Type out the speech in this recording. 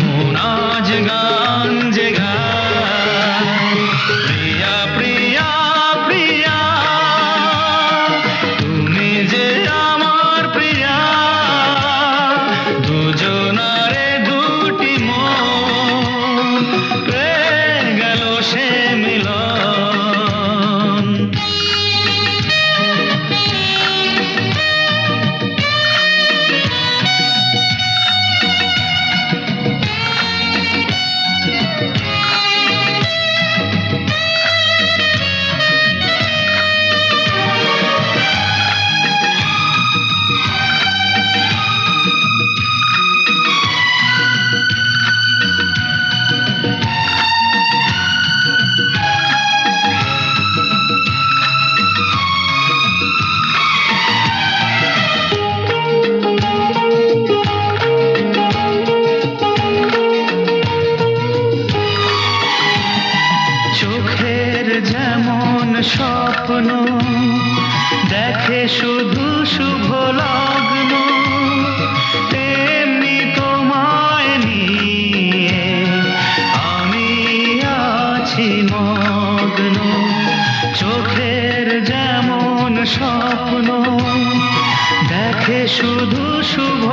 মন আজ গান যে গায়, প্রিয়া প্রিয়া প্রিয়া, তুমি যে আমার প্রিয়া, দুজনারে দুটি মন, পেয়ে গেল সে মিলন। চোখের যেমন স্বপ্ন দেখে শুধু শুভ লগ্ন, তেমনি তোমায় নিয়ে আমি আছি মগ্ন। চোখের যেমন স্বপ্ন দেখে শুধু শুভ